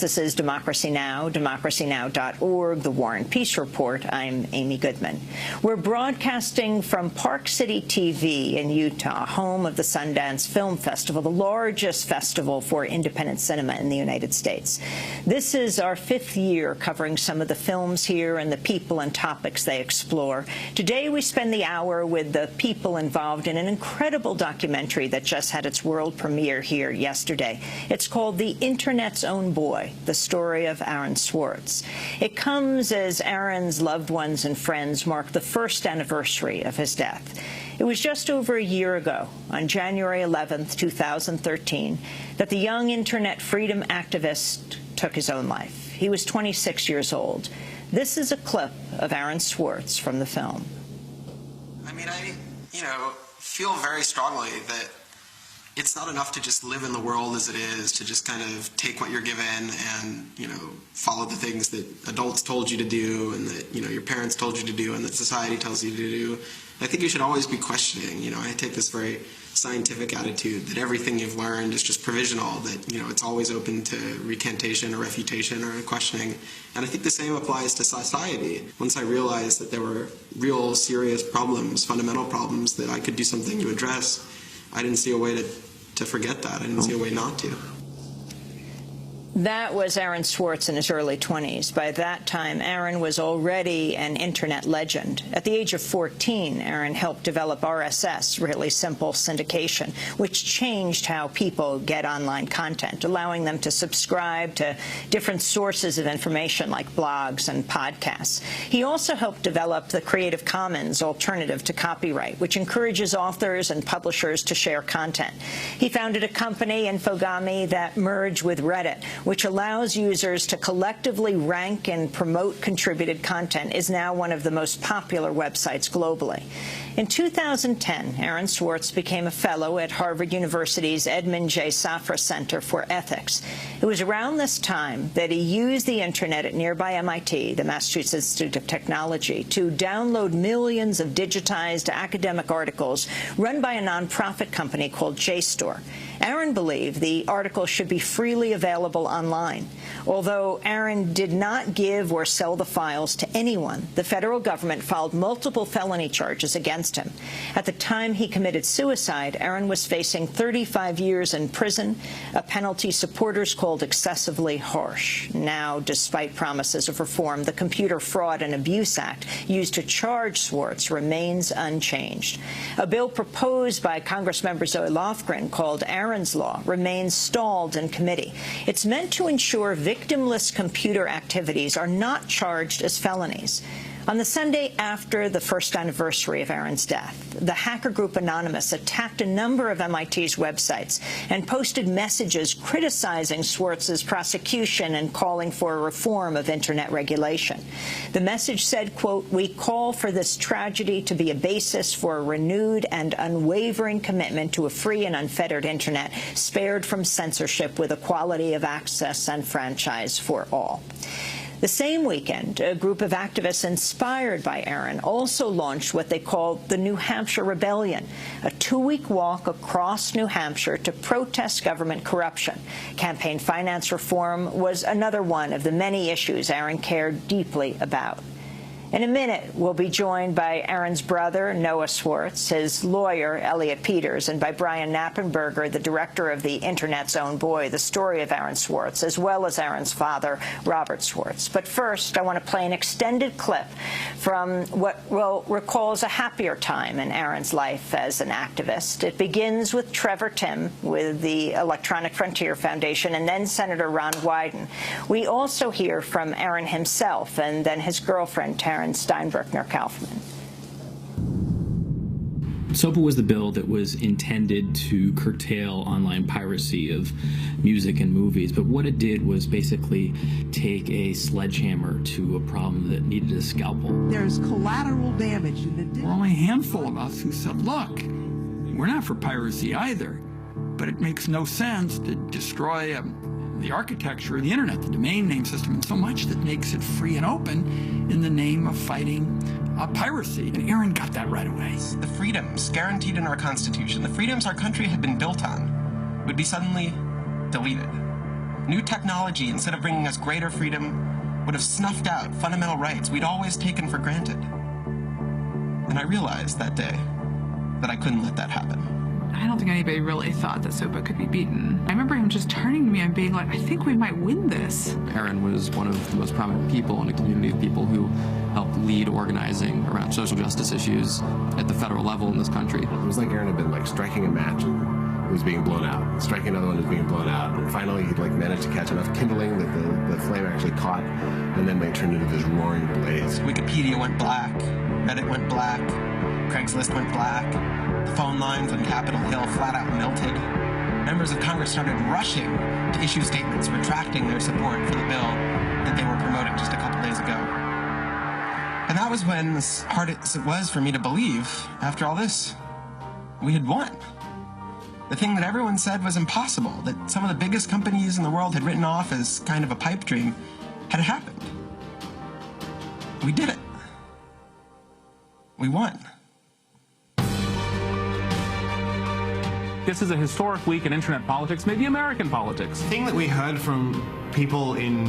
This is Democracy Now!, democracynow.org, The War and Peace Report. I'm Amy Goodman. We're broadcasting from Park City TV in Utah, home of the Sundance Film Festival, the largest festival for independent cinema in the United States. This is our 5th year covering some of the films here and the people and topics they explore. Today we spend the hour with the people involved in an incredible documentary that just had its world premiere here yesterday. It's called The Internet's Own Boy: The Story of Aaron Swartz. It comes as Aaron's loved ones and friends mark the 1st anniversary of his death. It was just over a year ago, on January 11th, 2013, that the young Internet freedom activist took his own life. He was 26 years old. This is a clip of Aaron Swartz from the film. I mean, I feel very strongly that it's not enough to just live in the world as it is, to just kind of take what you're given and, follow the things that adults told you to do and that, your parents told you to do and that society tells you to do. I think you should always be questioning. I take this very scientific attitude that everything you've learned is just provisional, that, it's always open to recantation or refutation or questioning. And I think the same applies to society. Once I realized that there were real serious problems, fundamental problems that I could do something to address, I didn't see a way to forget that. I didn't see a way not to. That was Aaron Swartz in his early 20s. By that time, Aaron was already an Internet legend. At the age of 14, Aaron helped develop RSS, really simple syndication, which changed how people get online content, allowing them to subscribe to different sources of information like blogs and podcasts. He also helped develop the Creative Commons alternative to copyright, which encourages authors and publishers to share content. He founded a company, Infogami, that merged with Reddit, which allows users to collectively rank and promote contributed content, is now one of the most popular websites globally. In 2010, Aaron Swartz became a fellow at Harvard University's Edmund J. Safra Center for Ethics. It was around this time that he used the Internet at nearby MIT, the Massachusetts Institute of Technology, to download millions of digitized academic articles run by a nonprofit company called JSTOR. Aaron believed the articles should be freely available online. Although Aaron did not give or sell the files to anyone, the federal government filed multiple felony charges against him. At the time he committed suicide, Aaron was facing 35 years in prison, a penalty supporters called excessively harsh. Now, despite promises of reform, the Computer Fraud and Abuse Act used to charge Swartz remains unchanged. A bill proposed by Congressmember Zoe Lofgren called Aaron's Law remains stalled in committee. It's meant to ensure victimless computer activities are not charged as felonies. On the Sunday after the 1st anniversary of Aaron's death, the hacker group Anonymous attacked a number of MIT's websites and posted messages criticizing Swartz's prosecution and calling for a reform of Internet regulation. The message said, quote, "We call for this tragedy to be a basis for a renewed and unwavering commitment to a free and unfettered Internet, spared from censorship with equality of access and franchise for all." The same weekend, a group of activists inspired by Aaron also launched what they called the New Hampshire Rebellion, a 2-week walk across New Hampshire to protest government corruption. Campaign finance reform was another one of the many issues Aaron cared deeply about. In a minute, we'll be joined by Aaron's brother, Noah Swartz, his lawyer, Elliot Peters, and by Brian Knappenberger, the director of The Internet's Own Boy: The Story of Aaron Swartz, as well as Aaron's father, Robert Swartz. But first, I want to play an extended clip from what recalls a happier time in Aaron's life as an activist. It begins with Trevor Timm with the Electronic Frontier Foundation and then Senator Ron Wyden. We also hear from Aaron himself and then his girlfriend, Taryn Steinbruckner-Kaufman. SOPA was the bill that was intended to curtail online piracy of music and movies, but what it did was basically take a sledgehammer to a problem that needed a scalpel. There's collateral damage. We're only a handful of us who said, look, we're not for piracy either, but it makes no sense to destroy the architecture of the Internet, the domain name system, and so much that makes it free and open in the name of fighting piracy. And Aaron got that right away. The freedoms guaranteed in our Constitution, the freedoms our country had been built on, would be suddenly deleted. New technology, instead of bringing us greater freedom, would have snuffed out fundamental rights we'd always taken for granted. And I realized that day that I couldn't let that happen. I don't think anybody really thought that SOPA could be beaten. I remember him just turning to me and being like, I think we might win this. Aaron was one of the most prominent people in a community of people who helped lead organizing around social justice issues at the federal level in this country. It was like Aaron had been striking a match and it was being blown out, striking another one was being blown out, and finally he'd managed to catch enough kindling that the flame actually caught, and then they turned into this roaring blaze. Wikipedia went black, Reddit went black, Craigslist went black, the phone lines on Capitol Hill flat out melted. Members of Congress started rushing to issue statements retracting their support for the bill that they were promoting just a couple days ago. And that was when, as hard as it was for me to believe, after all this, we had won. The thing that everyone said was impossible, that some of the biggest companies in the world had written off as kind of a pipe dream, had happened. We did it. We won. This is a historic week in internet politics, maybe American politics. The thing that we heard from people in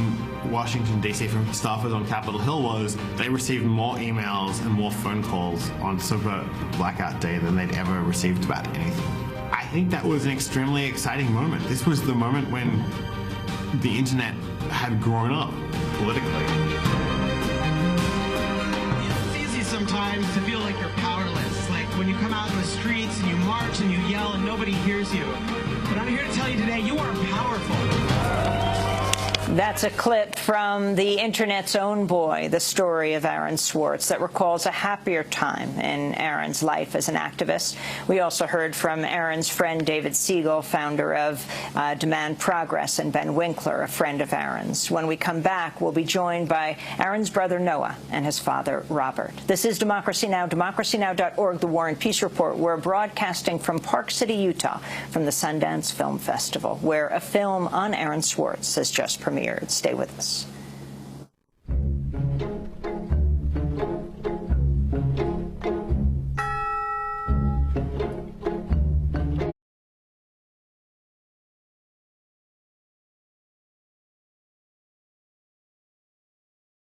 Washington, D.C., from staffers on Capitol Hill was they received more emails and more phone calls on SOPA Blackout Day than they'd ever received about anything. I think that was an extremely exciting moment. This was the moment when the internet had grown up politically. It's easy sometimes to feel like you're powerless, like when you come out in the streets and you march and you yell and nobody hears you. But I'm here to tell you today, you are powerful. That's a clip from the Internet's own boy, the story of Aaron Swartz, that recalls a happier time in Aaron's life as an activist. We also heard from Aaron's friend David Siegel, founder of Demand Progress, and Ben Winkler, a friend of Aaron's. When we come back, we'll be joined by Aaron's brother Noah and his father Robert. This is Democracy Now!, democracynow.org, The War and Peace Report. We're broadcasting from Park City, Utah, from the Sundance Film Festival, where a film on Aaron Swartz has just premiered. Stay with us.